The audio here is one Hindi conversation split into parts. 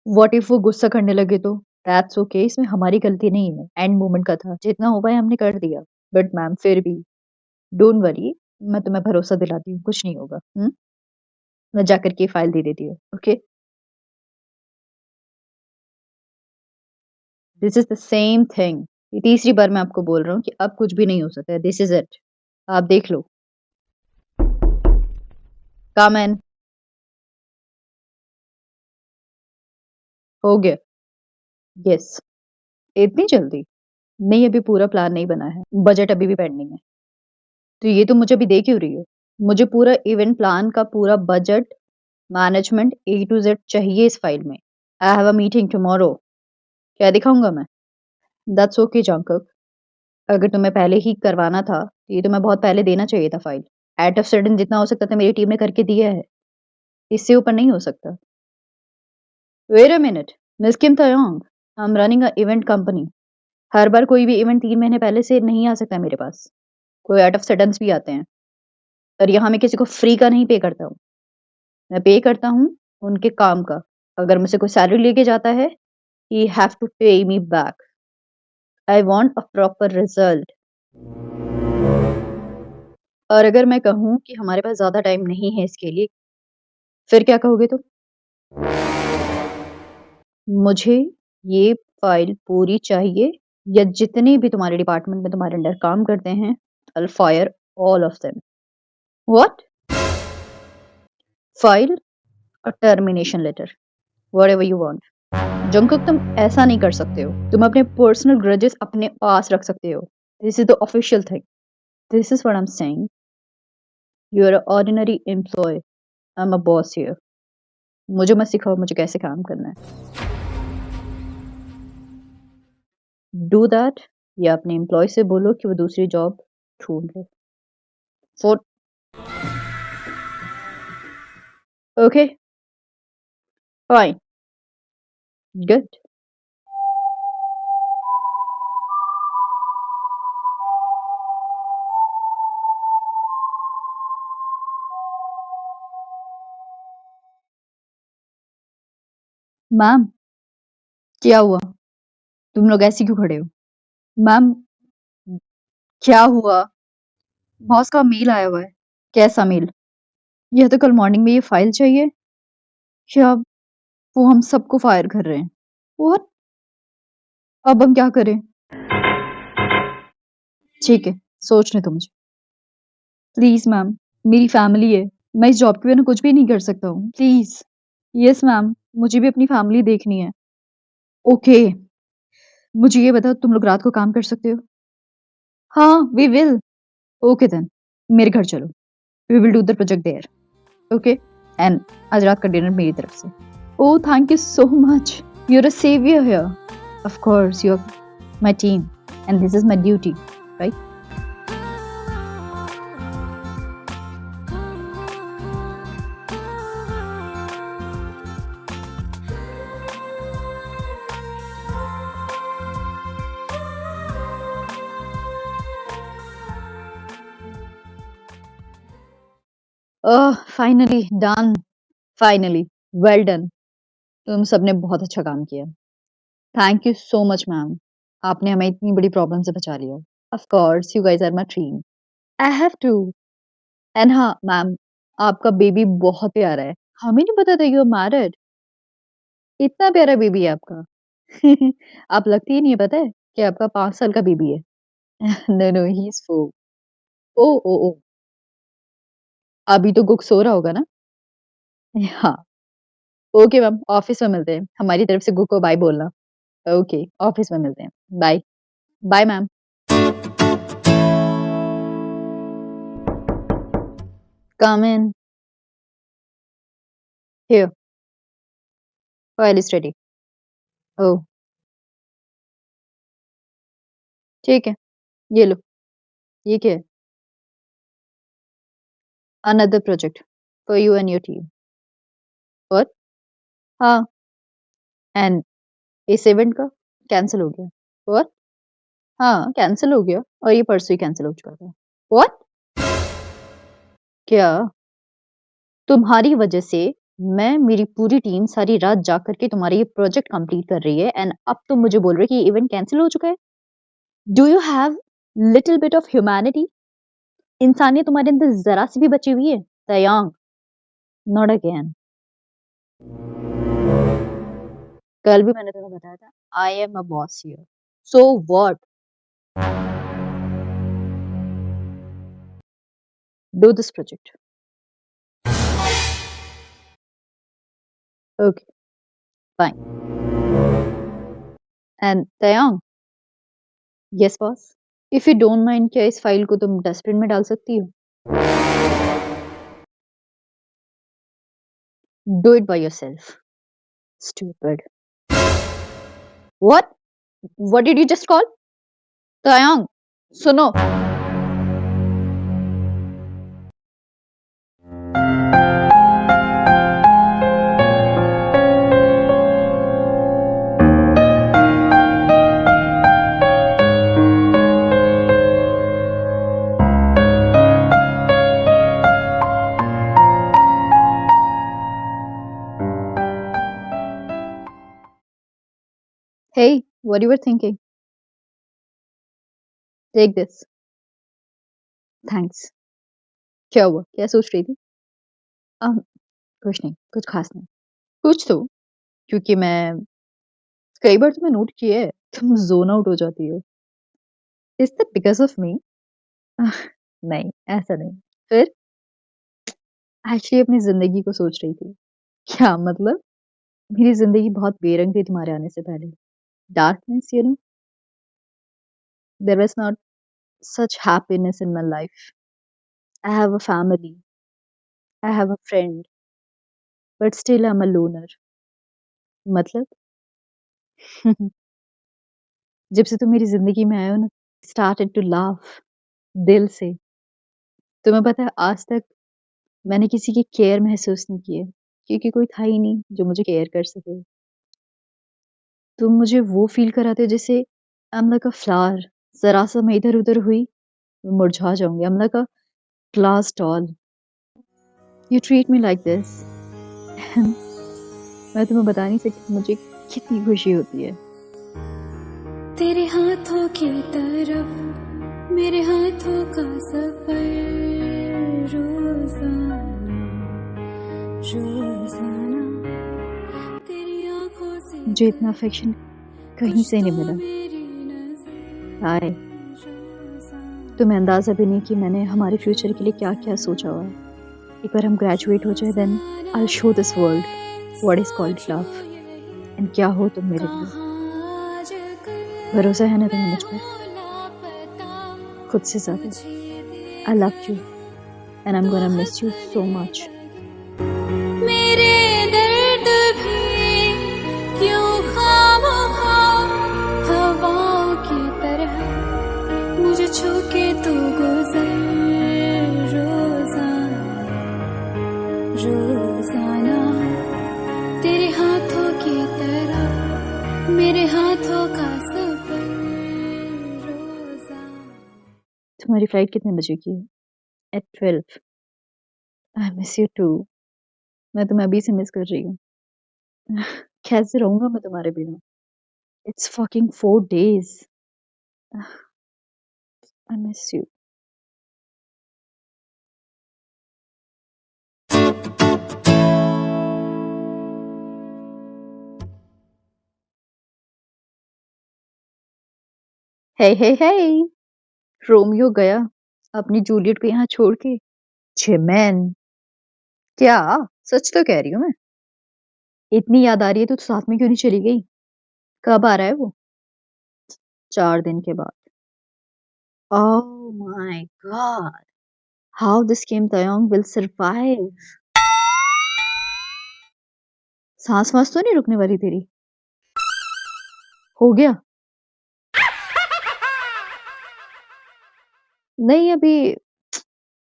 व्हाट इफ वो गुस्सा करने लगे तो? दैट्स ओके, इसमें हमारी गलती नहीं है, एंड मोमेंट का था, जितना हो पाया हमने कर दिया। बट मैम फिर भी डोंट वरी, मैं तुम्हें भरोसा दिलाती हूँ, कुछ नहीं होगा। मैं जाकर के फाइल दे देती हूँ, okay? This is the same thing. ये तीसरी बार मैं आपको बोल रहा हूँ कि अब कुछ भी नहीं हो सकता है। This is it. आप देख लो। कम इन। हो गया। यस। इतनी जल्दी? नहीं, अभी पूरा प्लान नहीं बना है, बजट अभी भी पेंडिंग है। तो ये तो मुझे अभी दे क्यों रही हो? मुझे पूरा इवेंट प्लान का पूरा budget, management A to Z चाहिए इस फाइल में। I have a meeting tomorrow. क्या दिखाऊंगा मैं? That's okay Jungkook. अगर तुम्हें पहले ही करवाना था तो ये तुम्हें बहुत पहले देना चाहिए था फाइल। एट ऑफ सडन जितना हो सकता था मेरी टीम ने करके दिया है, इससे ऊपर नहीं हो सकता। Wait a minute, miss Kim Taeyong, I am running a event company. हर बार कोई भी इवेंट 3 महीने पहले से नहीं आ सकता है मेरे पास। कोई आउट ऑफ सडन्स भी आते हैं। और यहाँ मैं किसी को फ्री का नहीं पे करता हूँ। मैं पे करता हूँ उनके काम का। अगर मुझसे कोई सैलरी लेके जाता है, ही हैव टू पे me back. I want a proper result. और अगर मैं कहूँ कि हमारे पास ज़्यादा टाइम नहीं है इसके लिए, फिर क्या कहोगे तुम? मुझे ये फाइल पूरी चाहिए, या जितने भी तुम्हारे डिपार्टमेंट में तुम्हारे अंडर काम करते हैं, I will fire all of them. What? File और termination letter, whatever you want. Jungkook, तुम ऐसा नहीं कर सकते हो। तुम अपने पर्सनल ग्रजेस अपने पास रख सकते हो। This is the official thing. This is what I am saying. You are a ordinary employ, I am a boss here. मुझे मत सिखाओ मुझे कैसे काम करना है। डू दैट, या अपने एम्प्लॉय से बोलो कि वो दूसरी जॉब ढूंढ ले। For okay, fine, good. Ma'am, क्या हुआ? तुम लोग ऐसे क्यों खड़े हो? मैम, क्या हुआ? बॉस का मेल आया हुआ है। कैसा मेल? यह तो कल मॉर्निंग में ये फाइल चाहिए, क्या वो हम सबको फायर कर रहे हैं? व्हाट? अब हम क्या करें? ठीक है, सोचने दो मुझे। प्लीज मैम, मेरी फैमिली है। मैं इस जॉब के बिना कुछ भी नहीं कर सकता हूँ, प्लीज। यस मैम, मुझे भी अपनी फैमिली देखनी है। ओके, मुझे ये बताओ, तुम लोग रात को काम कर सकते हो? हाँ, वी विल। ओके देन, मेरे घर चलो। We will do the project there. Okay, and आज रात का डिनर मेरी तरफ से। Oh, thank you so much. You are a saviour here. Of course, you are my team and this is my duty, right? Oh, finally done. Finally, well done. तुम सबने बहुत अच्छा काम किया। Thank you so much ma'am. आपने हमें इतनी बड़ी प्रॉब्लम से बचा लिया। Of course, you guys are my team. I have two. And हाँ मैम, आपका बेबी बहुत प्यारा है। हमें नहीं पता था यू आर मैरिड। इतना प्यारा बेबी है आपका। आप लगती ही नहीं है, पता है कि आपका 5 साल का बेबी है। No no, he is 4। ओ ओ ओ, अभी तो गुक सो रहा होगा ना? हाँ। ओके मैम, ऑफिस में मिलते हैं। हमारी तरफ से गुक को बाय बोलना। ओके, ऑफिस में मिलते हैं। Bye. Bye ma'am. Come in. Here, file is ready. Oh, ठीक है, ये लो। ये क्या है? Another project for you and your team. और हाँ, एंड इस इवेंट का कैंसिल हो गया। और हाँ, कैंसिल हो गया, और ये परसों ही कैंसिल हो चुका था। व्हाट? क्या? तुम्हारी वजह से मैं मेरी पूरी टीम सारी रात जाग कर के तुम्हारा ये प्रोजेक्ट कंप्लीट कर रही है एंड अब तुम मुझे बोल रहे हो कि इवेंट कैंसिल हो चुका है? Do you have little bit of humanity? इंसानियत तुम्हारे अंदर ज़रा-सी भी बची हुई है? Taeyang, not again. कल भी मैंने तुम्हें बताया था, I am a boss here. So what? Do this project. Okay, fine. And Taeyang, yes boss? If you don't mind, क्या इस फाइल को तुम डस्टबिन में डाल सकती हो? Do it by yourself, stupid. What? What did you just call? Taeyang, सुनो। Hey, what you were thinking? Take this. Thanks. क्या हुआ? क्या सोच रही थी? कुछ नहीं, कुछ खास नहीं। कुछ तो, क्योंकि मैं कई बार तुम्हें नोट किया है, तुम ज़ोन आउट हो जाती हो। Is that because of me? नहीं, ऐसा नहीं। फिर? एक्चुअली अपनी ज़िंदगी को सोच रही थी। क्या मतलब? मेरी ज़िंदगी बहुत बेरंग थी तुम्हारे आने से पहले। Darkness, you know, there was not such happiness in my life. I have a family, I have a friend, but still I'm a loner. मतलब? जब से तुम मेरी ज़िंदगी में आए हो ना, स्टार्टेड टू लाफ दिल से। तुम्हें पता है, आज तक मैंने किसी की केयर महसूस नहीं की है, क्योंकि कोई था ही नहीं जो मुझे केयर कर सके। तुम मुझे वो फ़ील कराते हो जैसे I am like a flower, ज़रा-सा मैं इधर-उधर हुई, मैं मुरझा जाऊँगी। I am like a glass doll. You treat me like this and मैं तुम्हें बता नहीं सकती मुझे कितनी खुशी होती है। तेरे हाथों की तरफ मेरे हाथों का सफर रोजाना रोजाना तेरी आंखों से मुझे इतना अफेक्शन कहीं से नहीं मिला। मेरी नजर हाय! रोजाना तुम्हें अंदाज़ा भी नहीं कि मैंने हमारे फ्यूचर के लिए क्या-क्या सोचा हुआ है। एक बार हम ग्रेजुएट हो जाए, then I will show this world what is called love and क्या हो तुम मेरे लिए। कहाँ भरोसा है ना तुम्हें मुझ पर? लापता खुद से ज़्यादा। मुझे I love you and I am gonna miss you so much. मेरे दर्द भी क्यों खामोखा हवाओं की तरह मुझे छू के तू गुजर रोजाना रोजाना तेरे हाथों की तरह मेरे हाथों का सफर रोजाना। तुम्हारी फ्लाइट कितने बजे की है? At 12। I miss you too. मैं तुम्हें अभी से मिस कर रही हूँ। कैसे रहूँगा मैं तुम्हारे बिना? It's fucking 4 days. I miss you. Hey, hey, hey! Romeo गया अपनी जूलियट को यहाँ छोड़ के। जेमेन! क्या? सच तो कह रही हूँ मैं। इतनी याद आ रही है तो साथ में क्यों नहीं चली गई? कब आ रहा है वो? 4 दिन के बाद। Oh my god! How this Kim Taeyong will survive? साँस-वाँस तो नहीं रुकने वाली तेरी? हो गया? नहीं, अभी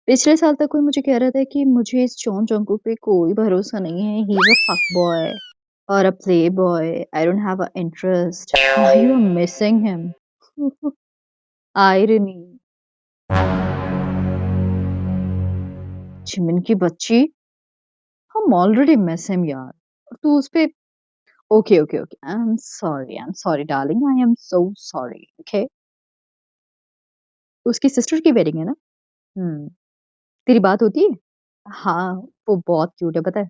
पिछले साल तक कोई मुझे कह रहा था कि मुझे इस जॉन जंगकुक पे कोई भरोसा नहीं है, he is a fuck boy और a playboy, I don't have a interest. Now you are missing him. Irony. Jimin की बच्ची, हम ऑलरेडी मिस हिम यार। और तू उस पे okay, okay, okay. I am sorry darling, I am so sorry, okay? उसकी सिस्टर की वेडिंग है ना? हुँ। तेरी बात होती है? हाँ, वो बहुत क्यूट है पता है?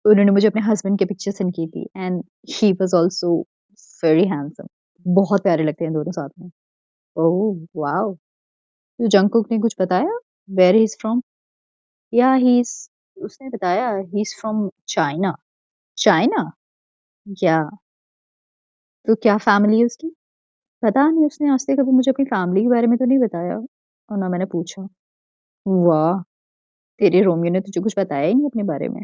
उन्होंने मुझे अपने हस्बैंड की पिक्चर सेंड की थी and he was also very handsome. बहुत प्यारे लगते हैं दोनों साथ में। Oh wow! तो जंगकुक ने कुछ बताया? Where he is from? या ही इज़ उसने बताया he is from China. China? या तो क्या फैमिली है उसकी? पता नहीं उसने आज तक कभी मुझे अपनी फैमिली के बारे में तो नहीं बताया और ना मैंने पूछा। वाह! तेरे रोमियो ने तुझे कुछ बताया ही नहीं अपने बारे में।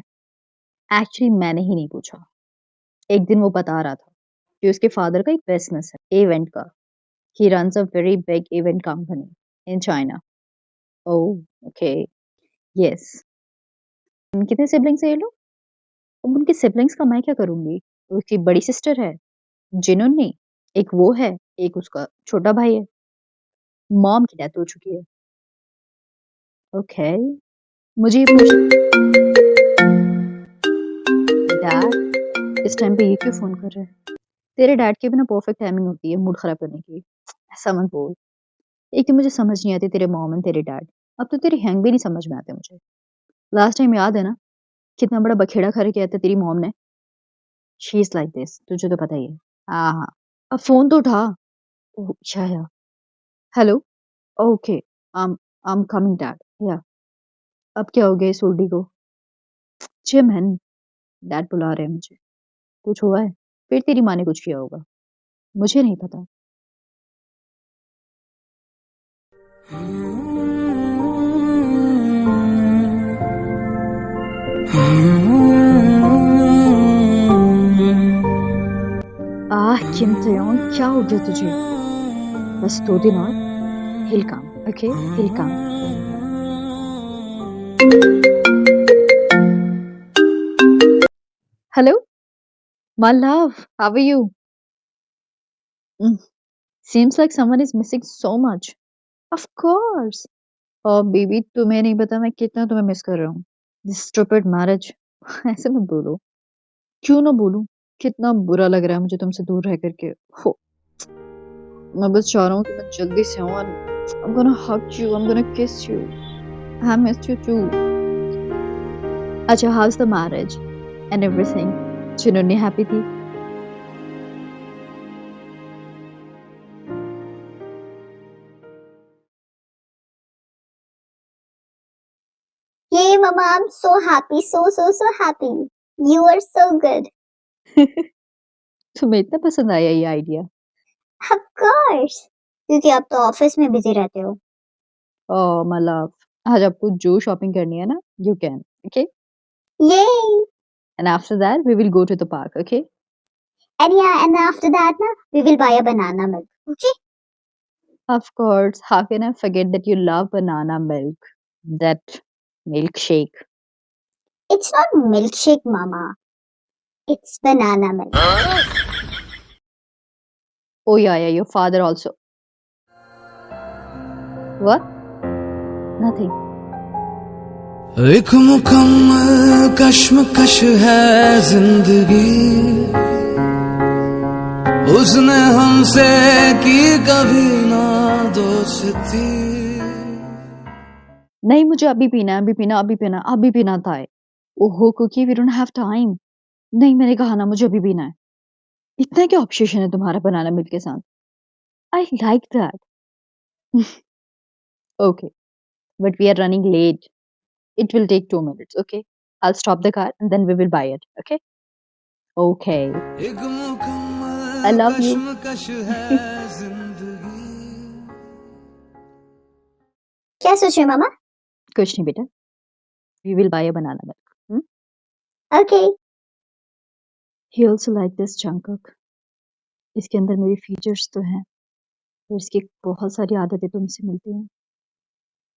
एक्चुअली मैंने ही नहीं पूछा। एक दिन वो बता रहा था कि उसके फादर का एक बिज़नेस है इवेंट का। He runs a very big event company in China. Oh! Okay, yes. कितने सिबलिंग्स हैं ये लोग? अब उनके सिबलिंग्स का मैं क्या करूँगी? उसकी बड़ी सिस्टर है, जिनोन, एक वो है, एक उसका छोटा भाई है। मॉम की डेथ हो चुकी है। ओके, मुझे ये पूछ डैड इस टाइम पे ये क्यों फ़ोन कर रहा है? तेरे डैड की भी ना परफेक्ट टाइमिंग होती है मूड खराब करने की। ऐसा मत बोल। एक तो मुझे समझ नहीं आती तेरे मॉम एंड तेरे डैड। अब तो तेरे हैंग भी नहीं समझ में आते मुझे। लास्ट टाइम याद है ना, कितना बड़ा बखेड़ा खड़ा किया था तेरी मॉम ने? शी इज़ लाइक दिस तुझे तो पता ही है। हाँ, हाँ। अब फ़ोन तो उठा। ओह! या। Hello? Okay, I am coming dad. या अब क्या हो गया इस ओल्डी को? चिमन डैड बुला रहे हैं मुझे। कुछ हुआ है? फिर तेरी माँ ने कुछ किया होगा। मुझे नहीं पता। किम तयोंग क्या हो गया तुझे? बस 2 दिन और हिल काम, ओके? हिल काम। Hello? My love, how are you? Mm, seems like someone is missing so much. Of course. Baby तुम्हें नहीं पता मैं कितना तुम्हें मिस कर रहा हूँ। दिस स्टूपिड मैरिज ऐसे मत बोलो। क्यों ना बोलूँ? कितना बुरा लग रहा है मुझे तुमसे दूर रह करके। हो मैं बस चाह रहा हूँ कि मैं जल्दी से आऊँ and I'm gonna hug you, I'm gonna kiss you. I miss you too. अच्छा how's the marriage and everything? चिन्नुनी happy थी? Yay, Mama, I'm so happy, so happy. You are so good. तुम्हें इतना पसंद आया ये आइडिया? Of course. क्योंकि आप तो ऑफिस में बिजी रहते हो. ओह माय लव आज आपको जो शॉपिंग करनी है ना you can okay Yay! And after that we will go to the park okay And yeah, and after that, na, we will buy a banana milk. Okay? Of course how can I forget that you love banana milk that milkshake. It's not milkshake, Mama. It's banana milk. Oh yeah, your father also. What? Nothing. एक मुकम्मल कश्मकश है जिंदगी उसने हमसे की कभी ना दोस्ती नहीं मुझे अभी पीना है, अभी पीना, अभी पीना, अभी पीना था। ओहो cookie we don't have time. नहीं मैंने कहा ना मुझे अभी पीना है। इतना क्या ऑब्सेशन है तुम्हारा बनाना मिल्क के साथ? I like that. Okay but we are running late. It will take 2 minutes, okay? I'll stop the car and then we will buy it, okay? Okay. एक I मुकम्मल love you. कश्मकश है जिंदगी क्या सोच रहे हो, Mama? कुछ नहीं बेटा. We will buy a banana milk. Hmm? Okay. He also like this Jungkook. इसके अंदर मेरी फीचर्स तो हैं और इसकी बहुत सारी आदतें तुमसे मिलती हैं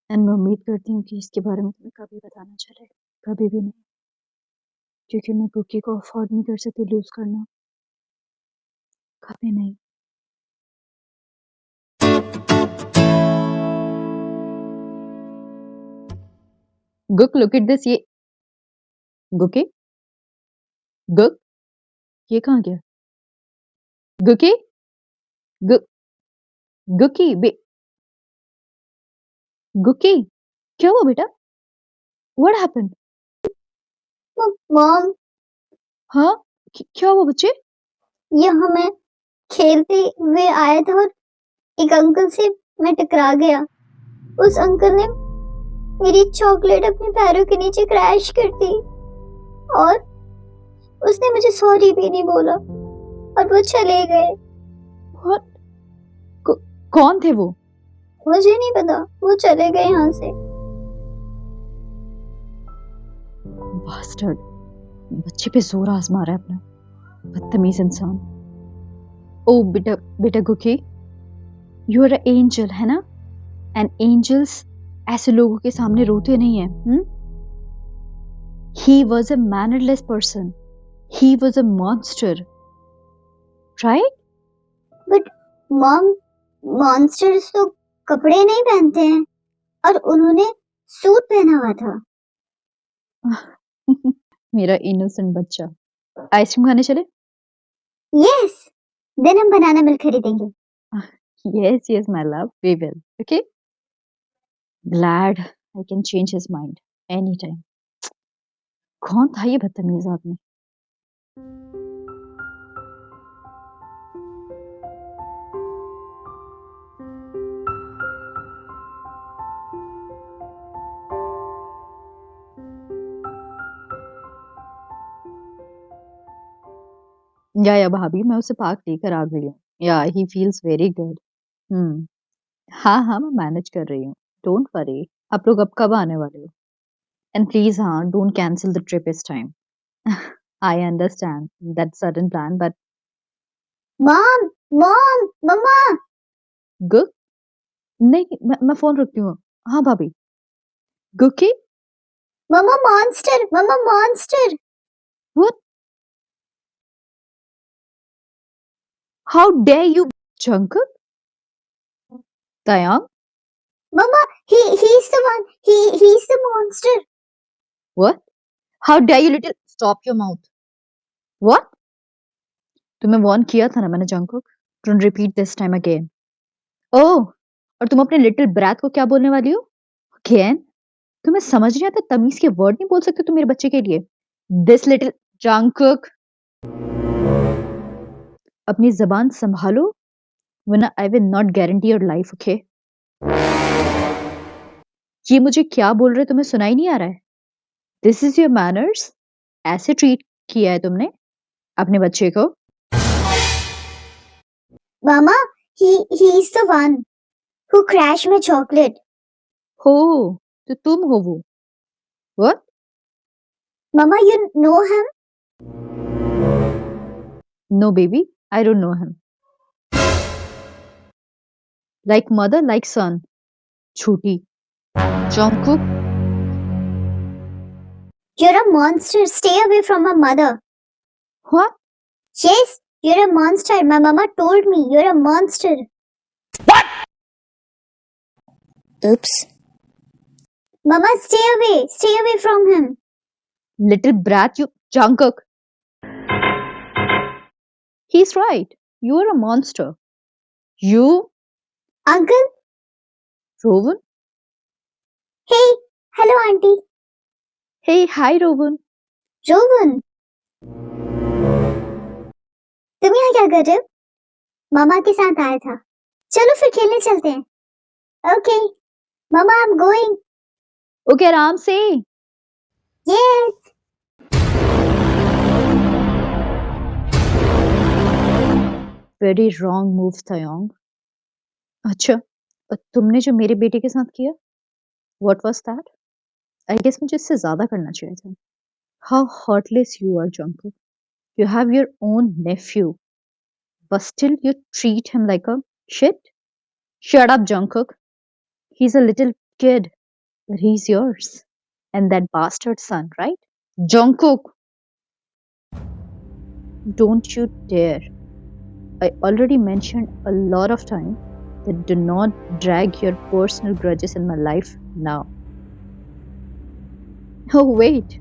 एंड मैं उम्मीद करती हूँ कि इसके बारे में तुम्हें कभी पता ना चले कभी भी नहीं क्योंकि मैं कुकी को अफोर्ड नहीं कर सकती लूज करना कभी नहीं गुक लुक एट दिस ये गुकी गुक ये कहाँ गया? गुकी गु गुकी बे गुकी क्या हुआ बेटा? What happened? मॉम, हाँ क्या हुआ बच्चे? यहाँ मैं खेलते हुए आया था और एक अंकल से मैं टकरा गया। उस अंकल ने मेरी चॉकलेट अपने पैरों के नीचे क्रैश कर दी और उसने मुझे सॉरी भी नहीं बोला और वो चले गए। What? कौन थे वो? मुझे नहीं पता, वो चले गए यहाँ से। बास्टर्ड बच्चे पे जोर आजमा रहा है अपना बदतमीज इंसान। ओ बेटा बेटा गुकी यू आर एंजल है ना? एंड एंजल्स ऐसे लोगों के सामने रोते नहीं है। He was a mannerless person, he was a monster, right? But mom, monsters तो कपड़े नहीं पहनते हैं और उन्होंने सूट पहना हुआ था। मेरा इनोसेंट बच्चा। आइसक्रीम खाने चले? यस, देन हम बनाना मिल्क खरीदेंगे। Yes, yes, my love, we will. Okay? Glad I can change his mind anytime. कौन था ये बदतमीज आदमी? या भाभी मैं उसे पार्क लेकर आ गई हूँ। या ही फील्स वेरी गुड। हाँ हाँ मैं मैनेज कर रही हूँ। Don't worry. आप लोग अब कब आने वाले हो? एंड प्लीज हाँ डोंट कैंसिल द ट्रिप इस time. I understand that sudden plan but mom, mom, मम्मा, गुड नहीं मैं फोन रखती हूँ। हाँ भाभी। गुकी मम्मा मॉन्स्टर, मम्मा monster. what? How dare you, Jungkook? Taeyang? Mama, he's the one. He's the monster. What? How dare you little stop your mouth. What? तुम्हें वार्न किया था ना मैंने Jungkook. Don't repeat this time again. Oh, और तुम अपने लिटिल ब्रैथ को क्या बोलने वाली हो? Again? तुम्हें समझ नहीं आता तमीज के वर्ड नहीं बोल सकते तुम मेरे बच्चे के लिए? This little Jungkook. अपनी जबान संभालो वरना I will not guarantee your life, okay? ये मुझे क्या बोल रहे तुम्हें सुनाई नहीं आ रहा है? This is your manners? ऐसे ट्रीट किया है तुमने अपने बच्चे को? Mama, he's the one who crashed my chocolate. हो तो तुम हो वो? What? Mama, you know him? No baby, I don't know him. Like mother, like son. Choti. Jungkook. You're a monster. Stay away from my mother. What? Yes, you're a monster. My mama told me you're a monster. Oops. Mama, stay away. Stay away from him. Little brat, you Jungkook. He's right. You are a monster. You, Uncle? Rowan? Hey, hello, auntie. Hey, hi, Rowan. Rowan, तुम यहाँ क्या कर रहे हो? मामा के साथ आया था। चलो फिर खेलने चलते हैं। Okay, mama I am going. Okay आराम से। Yes. Very wrong move Taeyong. अच्छा तुमने जो मेरे बेटे के साथ किया what was that? I guess मुझे इससे ज्यादा करना चाहिए था। How heartless you are, Jungkook. You have your own nephew, but still you treat him like a shit. Shut up, Jungkook. He's a little kid, but he's yours. And that bastard son, right? Jungkook, don't you dare. I already mentioned a lot of time that do not drag your personal grudges in my life now. Oh, wait.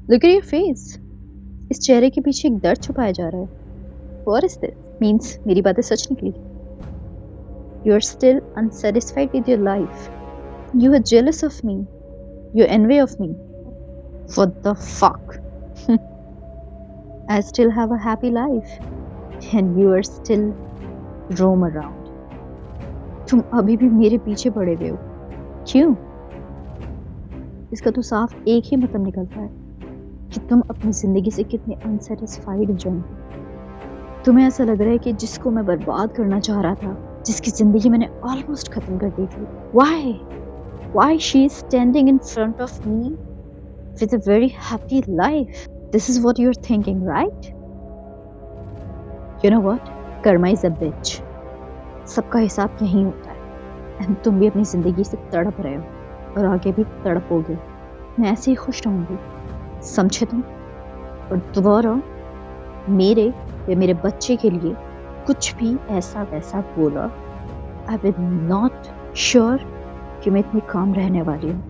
Look at your face. इस चेहरे के पीछे एक दर्द छुपाया जा रहा है. What is this? Means मेरी बातें सच निकली. You are still unsatisfied with your life. You are jealous of me. You envy of me. What the fuck? I still have a happy life. And you are still roam around. तुम अभी भी मेरे पीछे पड़े हुए हो. क्यों? इसका तो साफ एक ही मतलब निकलता है कि तुम अपनी जिंदगी से कितने अनसेटिस्फाइड हो जाओगे. तुम्हें ऐसा लग रहा है कि जिसको मैं बर्बाद करना चाह रहा था, जिसकी जिंदगी मैंने ऑलमोस्ट खत्म कर दी थी, why she is standing in front of me with a very happy life. This is what you're thinking, right? You know what? Karma is a bitch. सबका हिसाब यहीं होता है. एंड तुम भी अपनी जिंदगी से तड़प रहे हो और आगे भी तड़पोगे. मैं ऐसे ही खुश रहूंगी, समझे तुम? और दोबारा मेरे या मेरे बच्चे के लिए कुछ भी ऐसा वैसा बोला, आई विल नॉट श्योर कि मैं इतनी काम रहने वाली हूँ.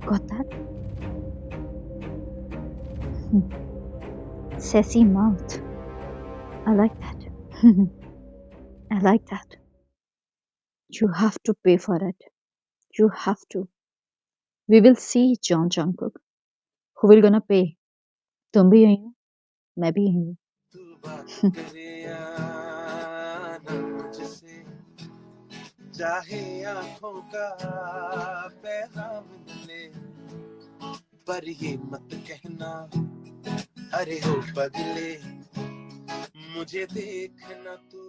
Got that? Sassy mouth. I like that. I like that. You have to pay for it. You have to. We will see, John Jungkook. Who will gonna pay? तुम भी यहीं हो, मैं भी यहीं हूँ. तू बात करे या ना मुझसे, चाहे आंखों का पैगाम मिले, पर ये मत कहना अरे हो पगले, मुझे देखना तू